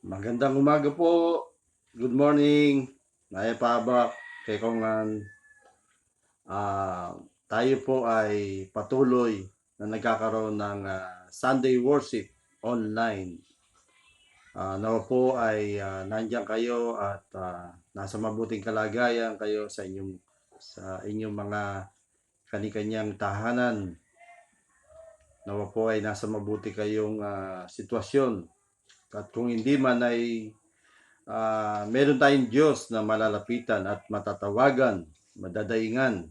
Magandang umaga po. Good morning. Naya Pabak, kay Kongan. Tayo po ay patuloy na nagkakaroon ng Sunday worship online. Nawa po ay nandiyan kayo at nasa mabuting kalagayan kayo sa inyong mga kanikanyang tahanan. Nawa po ay nasa mabuti kayong sitwasyon. At kung hindi man ay meron tayong Diyos na malalapitan at matatawagan, madadaingan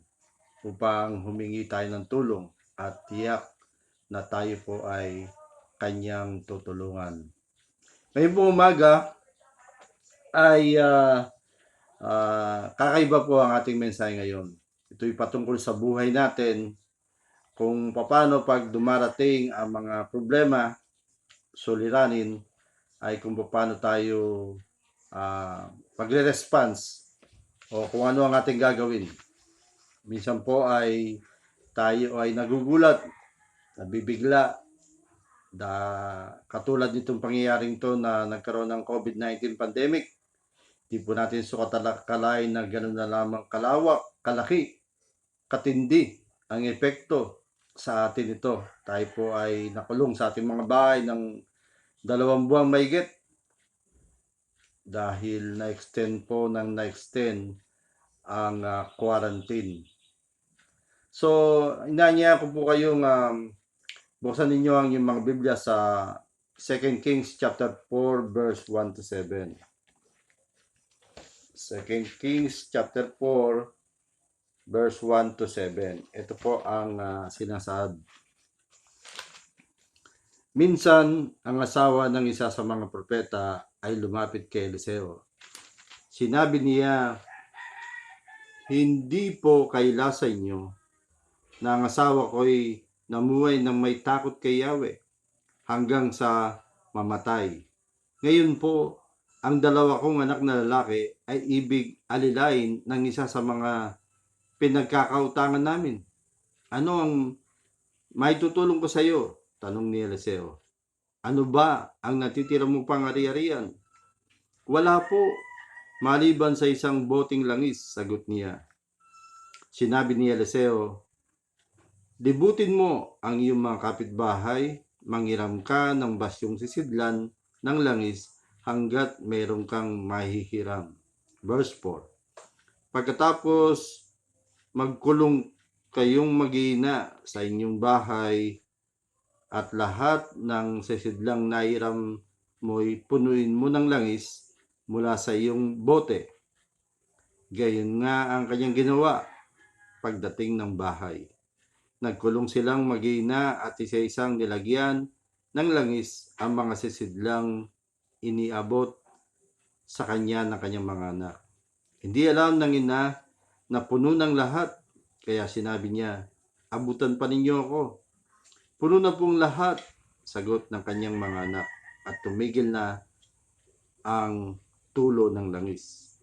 upang humingi tayo ng tulong at tiyak na tayo po ay kanyang tutulungan. Ngayon po umaga ay kakaiba po ang ating mensahe ngayon. Ito'y patungkol sa buhay natin, kung paano pag dumarating ang mga problema, suliranin, ay kung paano tayo magre-response o kung ano ang ating gagawin. Minsan po ay tayo ay nagugulat, nabibigla, katulad nitong pangyayaring to na nagkaroon ng COVID-19 pandemic. Di po natin sukatalakalain na gano'n na lamang kalawak, kalaki, katindi ang epekto sa atin ito. Tayo po ay nakulong sa ating mga bahay ng 2 buwang mahigit dahil na-extend ang quarantine. So, inanya ko po kayong buksan ninyo ang yung mga Biblia sa 2 Kings chapter 4 verse 1 to 7. 2 Kings chapter 4 verse 1 to 7. Ito po ang sinasad. Minsan, ang asawa ng isa sa mga propeta ay lumapit kay Eliseo. Sinabi niya, hindi po kaila sa inyo na ang asawa ko'y namuhay ng may takot kay Yahweh hanggang sa mamatay. Ngayon po, ang 2 kong anak na lalaki ay ibig alilain ng isa sa mga pinagkakautangan namin. Ano ang may tutulong ko sa iyo? Tanong ni Eliseo. Ano ba ang natitira mong pang-ari-arian? Wala po, maliban sa isang boting langis, sagot niya. Sinabi ni Eliseo, libutin mo ang iyong mga kapitbahay, manghiram ka ng basyong sisidlan ng langis hanggat mayroon kang mahihiram. Verse 4. Pagkatapos magkulong kayong mag-iina sa inyong bahay at lahat ng sisidlang nairam mo'y punuin mo ng langis mula sa iyong bote. Gayon nga ang kanyang ginawa pagdating ng bahay. Nagkulong silang mag-iina at isa-isang nilagyan ng langis ang mga sisidlang iniabot sa kanya ng kanyang mga anak. Hindi alam ng ina na puno ng lahat, kaya sinabi niya, abutan pa ninyo ako. Puno na pong lahat, sagot ng kanyang mga anak, at tumigil na ang tulo ng langis.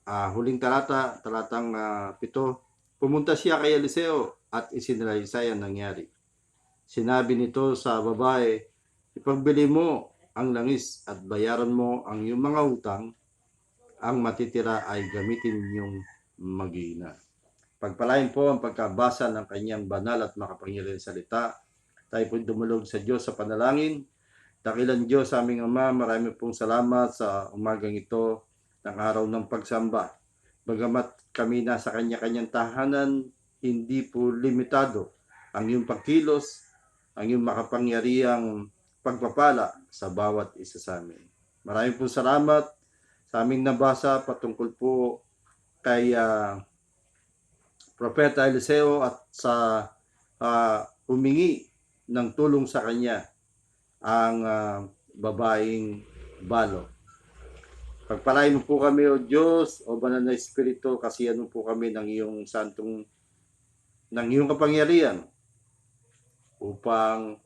Huling talatang 7. Pumunta siya kay Eliseo at isinalaysay ang nangyari. Sinabi nito sa babae, ipagbili mo ang langis at bayaran mo ang iyong mga utang, ang matitira ay gamitin ninyong mag-iina. Pagpalain po ang pagkabasa ng kanyang banal at makapangyarihang salita. Tayo po dumulog sa Diyos sa panalangin. Dakilang Diyos, aming Ama, marami pong salamat sa umagang ito ng araw ng pagsamba. Bagamat kami nasa kanya-kanyang tahanan, hindi po limitado ang iyong pagkilos, ang iyong makapangyarihang pagpapala sa bawat isa sa amin. Maraming po salamat sa aming nabasa patungkol po kay Propeta Eliseo at sa humingi ng tulong sa kanya ang babaeng balo. Pagpalain mo po kami, O Diyos, O Banal na Espiritu, kasihan mo po kami ng iyong kapangyarihan upang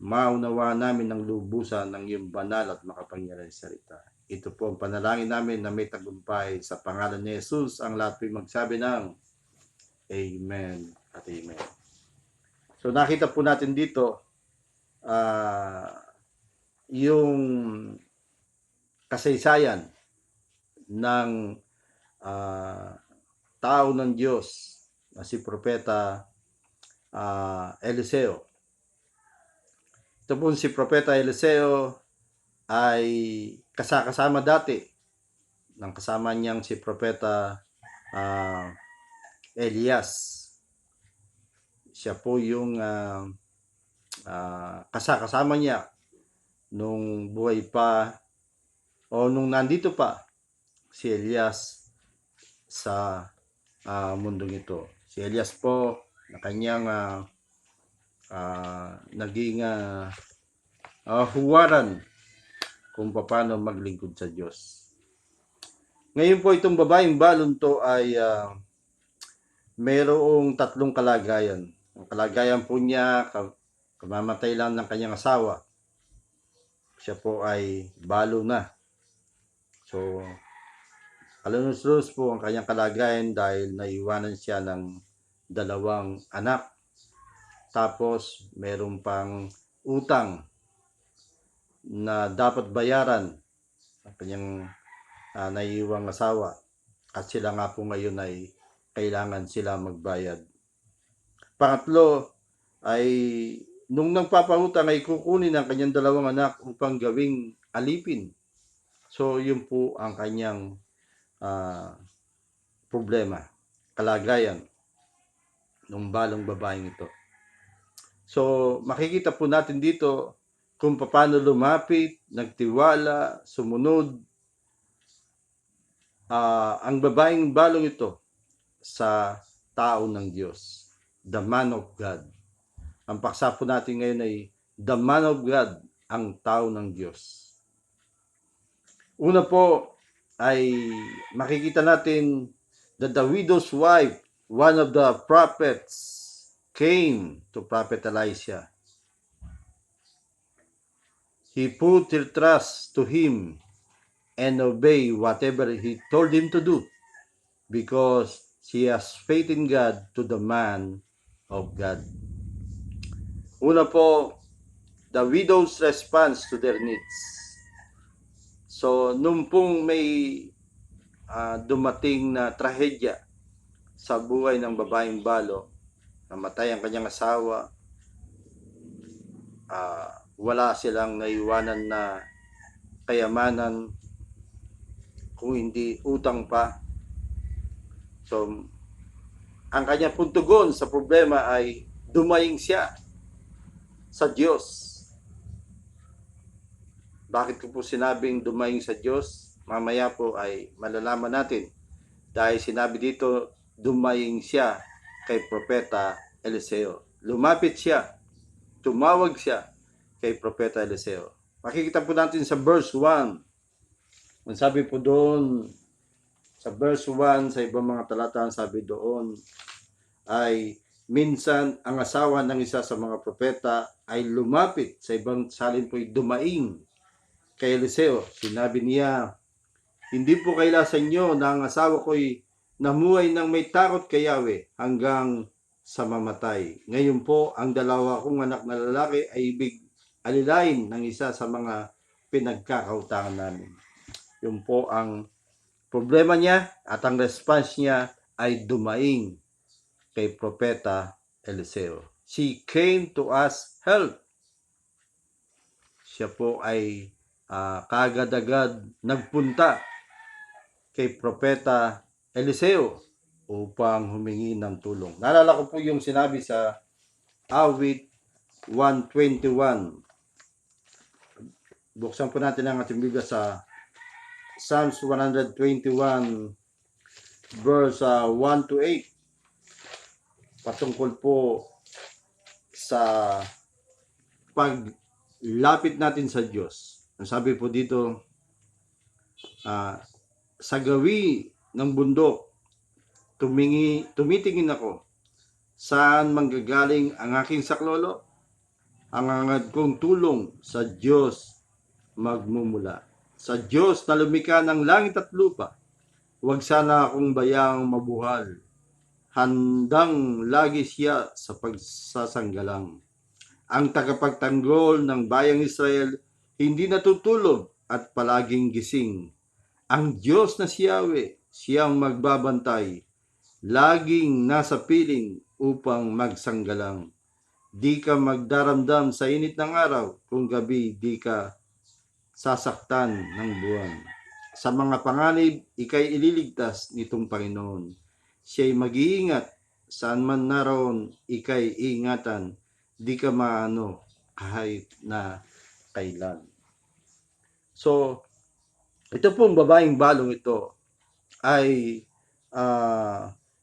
maunawa namin ng lubusan ng iyong banal at makapangyarihang salita. Ito po ang panalangin namin na may tagumpay sa pangalan ni Jesus. Ang lahat po'y magsabi ng Amen at Amen. So nakita po natin dito, yung kasaysayan ng tao ng Diyos na si Propeta Eliseo. Ito po si Propeta Eliseo ay kasama dati ng kasama niyang si Propeta Elias. Siya po yung kasama niya nung buhay pa o nung nandito pa si Elias sa mundong ito. Si Elias po na kanyang naging huwaran kung paano maglingkod sa Diyos. Ngayon po itong babaeng balon to ay mayroong tatlong kalagayan. Ang kalagayan po niya, kamamatay lang ng kanyang asawa. Siya po ay balo na. So, kalunos-lunos po ang kanyang kalagayan dahil naiwanan siya ng 2 anak. Tapos, meron pang utang na dapat bayaran ang kanyang naiiwang asawa. At sila nga po ngayon ay kailangan sila magbayad. Pangatlo ay nung nagpapautang ay kukunin ang kanyang 2 anak upang gawing alipin. So, yun po ang kanyang problema, kalagayan ng balong babaeng ito. So, makikita po natin dito kung paano lumapit, nagtiwala, sumunod ang babaeng balong ito sa tao ng Diyos, the man of God. Ang paksa po natin ngayon ay the man of God, ang tao ng Diyos. Una po ay makikita natin that the widow's wife, one of the prophets, came to Prophet Elisha. He put her trust to him and obey whatever he told him to do because she has faith in God to the man of God. Una po, the widow's response to their needs. So, nung pong may dumating na trahedya sa buhay ng babaeng balo, namatay ang kanyang asawa, wala silang naiwanan na kayamanan kung hindi utang pa. So, ang kanyang puntugon sa problema ay dumaing siya sa Diyos. Bakit ko po sinabing dumaing sa Diyos? Mamaya po ay malalaman natin. Dahil sinabi dito, dumaing siya kay Propeta Eliseo. Lumapit siya, tumawag siya kay Propeta Eliseo. Makikita po natin sa verse 1. Ang sabi po doon, sa verse 1, sa ibang mga talata, sabi doon, ay minsan ang asawa ng isa sa mga propeta ay lumapit. Sa ibang salin po ay dumaing kay Eliseo. Sinabi niya, hindi po kaila sa inyo na ang asawa ko'y namuhay ng may takot kay Yahweh hanggang sa mamatay. Ngayon po, ang 2 kong anak na lalaki ay ibig alilain ng isa sa mga pinagkakautangan namin. Yun po ang problema niya at ang response niya ay dumaing kay Propeta Eliseo. She came to us help. Siya po ay kaagad-agad nagpunta kay Propeta Eliseo upang humingi ng tulong. Naalala ko po yung sinabi sa Awit 121. Buksan po natin ang ating Biblia sa Psalms 121 verse 1 to 8. Patungkol po sa paglapit natin sa Diyos. Ang sabi po dito, sa gawi ng bundok, tumitingin ako, saan manggagaling ang aking saklolo? Ang hangad kong tulong sa Diyos magmumula. Sa Diyos na lumikha ng langit at lupa, huwag sana akong bayang mabuhal. Handang lagi siya sa pagsasanggalang. Ang tagapagtanggol ng bayang Israel, hindi natutulog at palaging gising. Ang Diyos na si Yahweh, siyang magbabantay, laging nasa piling upang magsanggalang. Di ka magdaramdam sa init ng araw, kung gabi di ka sasaktan ng buwan. Sa mga panganib, ikay ililigtas nitong Panginoon. Siya'y mag-iingat, saan man naroon, ikay ingatan, di ka maano kahit na kailan. So, ito pong babaeng balong ito ay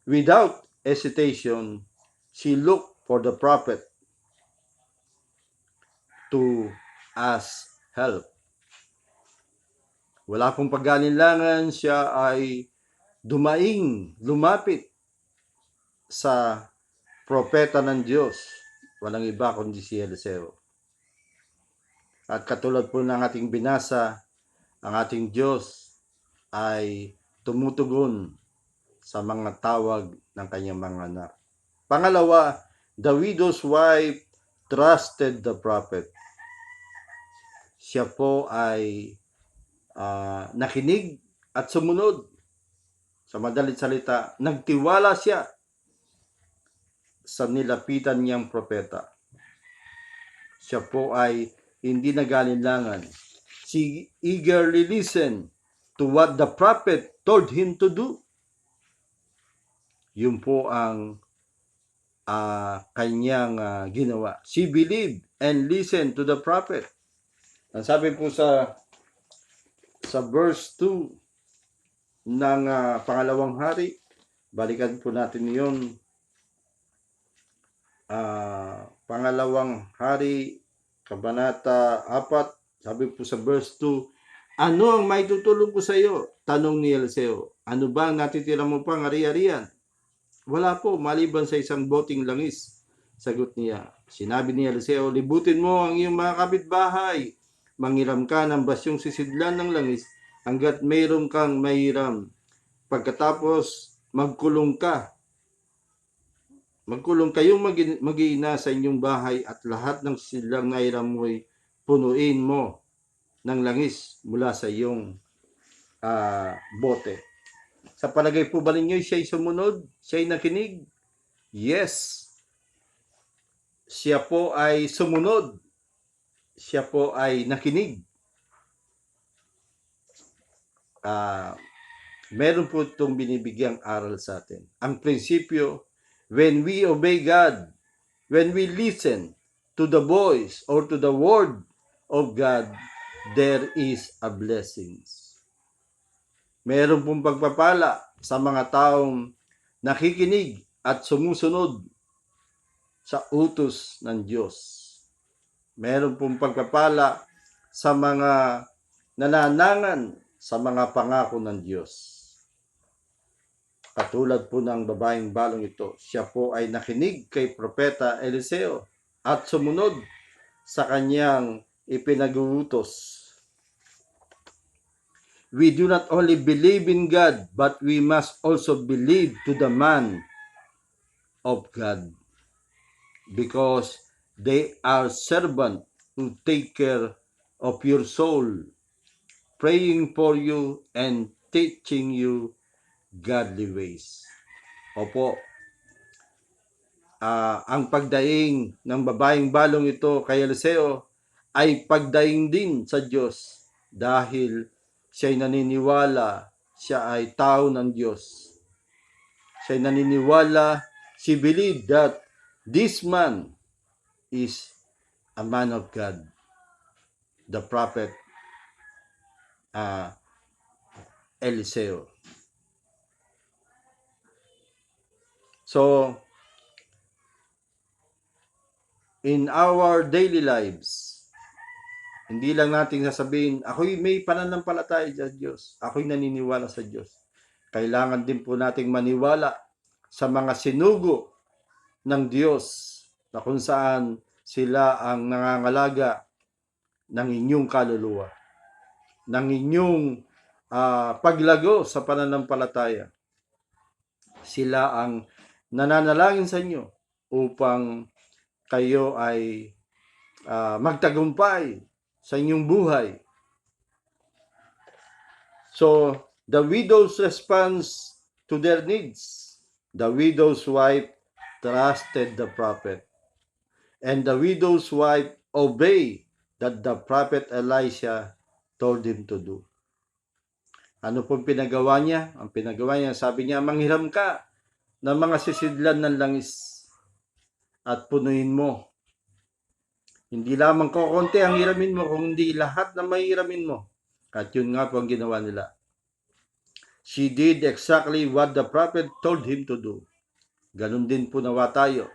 without hesitation, she looked for the prophet to ask help. Wala pong pag-alinlangan, siya ay lumapit sa propeta ng Diyos. Walang iba kundi si Eliseo. At katulad po ng ating binasa, ang ating Diyos ay tumutugon sa mga tawag ng kanyang mga anak. Pangalawa, the widow's wife trusted the prophet. Siya po ay nakinig at sumunod. Sa madalit salita, nagtiwala siya sa nilapitan niyang propeta. Siya po ay hindi nag-alinlangan. She eagerly listened to what the prophet told him to do. Yun po ang kanyang ginawa. She believed and listened to the prophet. Ang sabi po sa verse 2 ng pangalawang hari, balikan po natin yun. Pangalawang hari, kabanata 4, sabi po sa verse 2, ano ang may tutulong ko sa iyo? Tanong ni Eliseo, ano ba ang natitira mo pang ari-arian? Wala po, maliban sa isang boting langis. Sagot niya. Sinabi ni Eliseo, libutin mo ang iyong mga kapitbahay. Manghiram ka ng basyong sisidlan ng langis hanggat mayroon kang mahiram. Pagkatapos, magkulong kayong mag-iina sa inyong bahay at lahat ng sisidlang na hiram mo'y punuin mo ng langis mula sa iyong bote. Sa palagay po ba ninyo siya'y sumunod? Siya'y nakinig? Yes. Siya po ay sumunod. Siya po ay nakinig. Meron po itong binibigyang aral sa atin. Ang prinsipyo, when we obey God, when we listen to the voice or to the word of God, there is a blessings. Meron pong pagpapala sa mga taong nakikinig at sumusunod sa utos ng Diyos. Meron pong pagpapala sa mga nananangan sa mga pangako ng Diyos. Katulad po ng babaeng balong ito, siya po ay nakinig kay Propeta Eliseo at sumunod sa kanyang ipinag-uutos. We do not only believe in God, but we must also believe to the man of God, because they are servants who take care of your soul, praying for you and teaching you godly ways. Opo, ang pagdaing ng babaeng balong ito kay Eliseo ay pagdaing din sa Diyos dahil siya'y naniniwala, siya ay tao ng Diyos. Siya'y naniniwala, she believed that this man is a man of God, the prophet Eliseo. So, in our daily lives, hindi lang natin sasabihin, ako'y may pananampalataya sa Diyos. Ako'y naniniwala sa Diyos. Kailangan din po nating maniwala sa mga sinugo ng Diyos na kung saan sila ang nangangalaga ng inyong kaluluwa, ng inyong paglago sa pananampalataya. Sila ang nananalangin sa inyo upang kayo ay magtagumpay sa inyong buhay. So, the widow's response to their needs. The widow's wife trusted the prophet. And the widow's wife obeyed that the prophet Elisha told him to do. Ano pong pinagawa niya? Ang pinagawa niya, sabi niya, manghiram ka ng mga sisidlan ng langis at punuin mo. Hindi lamang konti ang hiramin mo, kundi lahat na mahiramin mo. At yun nga po ang ginawa nila. She did exactly what the prophet told him to do. Ganun din po nawa tayo.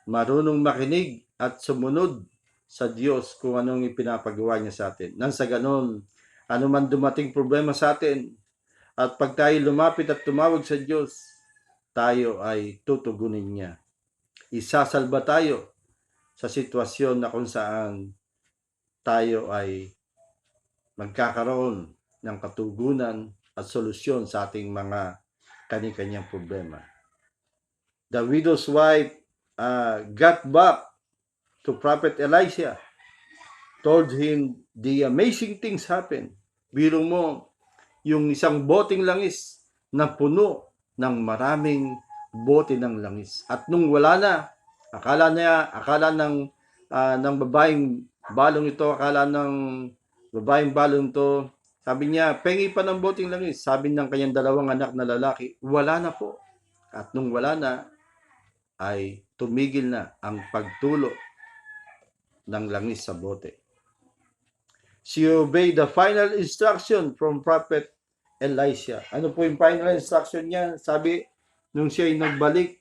Marunong makinig at sumunod sa Diyos kung anong ipinapagawa niya sa atin. Nang sa ganun, ano man dumating problema sa atin, at pag tayo lumapit at tumawag sa Diyos, tayo ay tutugunin niya. Isasalba tayo sa sitwasyon na kung saan tayo ay magkakaroon ng katugunan at solusyon sa ating mga kani-kanyang problema. The widow's wife got back to Prophet Elisha, told him the amazing things happened. Biro mo, yung isang boteng langis na puno ng maraming bote ng langis. At nung wala na, akala ng babaeng balong ito, sabi niya, pengi pa ng boteng langis. Sabi ng kanyang dalawang anak na lalaki, wala na po. At nung wala na, ay tumigil na ang pagtulo ng langis sa bote. She obeyed the final instruction from Prophet Elisha. Ano po yung final instruction niya? Sabi, nung siya ay nagbalik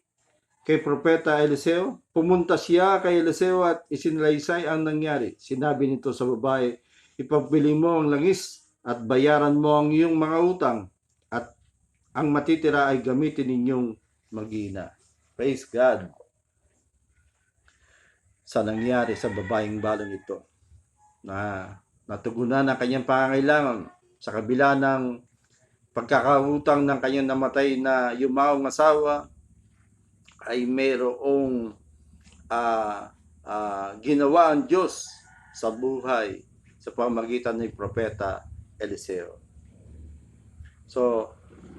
kay Propeta Eliseo, pumunta siya kay Eliseo at isinalaysay ang nangyari. Sinabi nito sa babae, ipabili mo ang langis at bayaran mo ang iyong mga utang at ang matitira ay gamitin ninyong mag-ina. Praise God sa nangyari sa babaeng balong ito na natugunan ang kanyang pangangailangan sa kabila ng pagkakautang ng kanyang namatay na yumaong asawa, ay mayroong ginawa ang Diyos sa buhay sa pamamagitan ng Propeta Eliseo. So,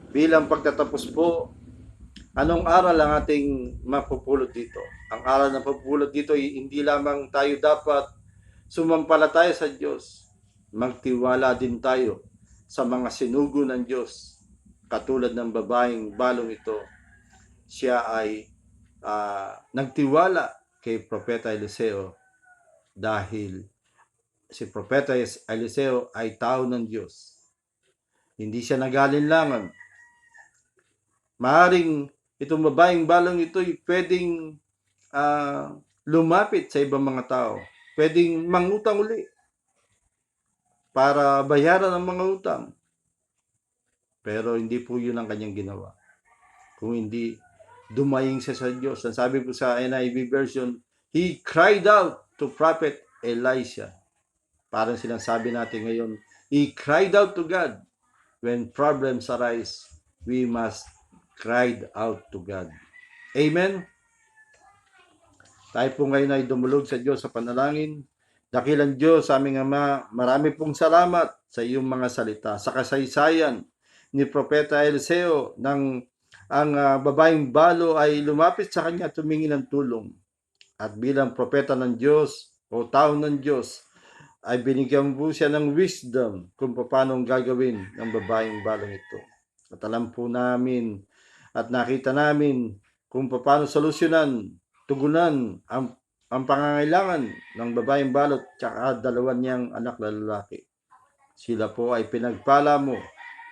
bilang pagtatapos po, anong aral ang ating mapupulot dito? Ang aral na mapupulot dito ay hindi lamang tayo dapat sumampalataya sa Diyos, magtiwala din tayo sa mga sinugo ng Diyos. Katulad ng babaeng balong ito, siya ay nagtiwala kay Propeta Eliseo dahil si Propeta Eliseo ay tao ng Diyos. Hindi siya nag-alinlangan. Maaring itong babaeng balong ito ay pwedeng lumapit sa ibang mga tao. Pwedeng mangutang uli para bayaran ang mga utang. Pero hindi po yun ang kanyang ginawa. Kung hindi, dumaying siya sa Diyos. Ang sabi po sa NIV version, he cried out to Prophet Elisha. Parang sinasabi natin ngayon, he cried out to God. When problems arise, we must cry out to God. Amen? Tayo po ngayon ay dumulog sa Diyos sa panalangin. Dakilang Diyos, aming Ama, marami pong salamat sa iyong mga salita. Sa kasaysayan ni Propeta Eliseo, ang babaeng balo ay lumapit sa kanya at tumingi ng tulong. At bilang propeta ng Diyos o tao ng Diyos, ay binigyan po siya ng wisdom kung paano gagawin ng babaeng balong ito. At alam po namin at nakita namin kung paano solusyonan, tugunan ang pangangailangan ng babaeng balot at dalawa niyang anak na lalaki. Sila po ay pinagpala mo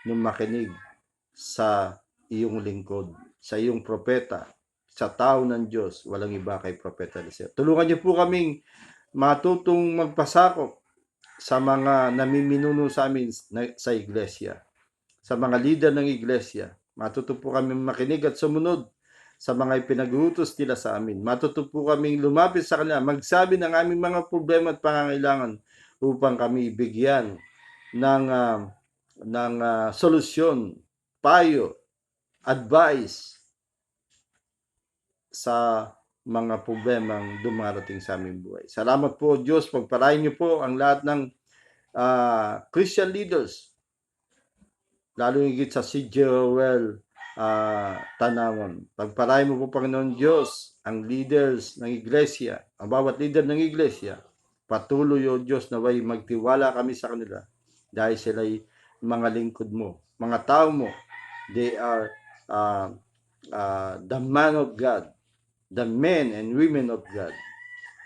nung makinig sa iyong lingkod, sa iyong propeta, sa tao ng Diyos, walang iba kay Propeta Eliseo. Tulungan niyo po kaming matutong magpasakop sa mga namiminuno sa amin sa iglesia, sa mga leader ng iglesia. Matuto po kami makinig at sumunod sa mga ipinag-uutos nila sa amin. Matuto po kaming lumapit sa kanila, magsabi ng aming mga problema at pangangailangan upang kami bigyan ng solusyon, payo, advice sa mga problemang dumarating sa aming buhay. Salamat po, Diyos. Pagpalain niyo po ang lahat ng Christian leaders, lalo higit sa si Joel Tanawan. Pagpalain mo po, Panginoon Diyos, ang leaders ng iglesia, ang bawat leader ng iglesia. Patuloy, O Diyos, naway magtiwala kami sa kanila dahil sila'y mga lingkod mo, mga tao mo. They are the man of God, the men and women of God.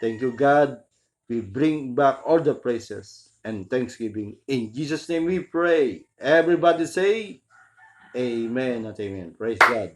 Thank you, God. We bring back all the praises and thanksgiving. In Jesus' name we pray. Everybody say, Amen and amen. Praise God.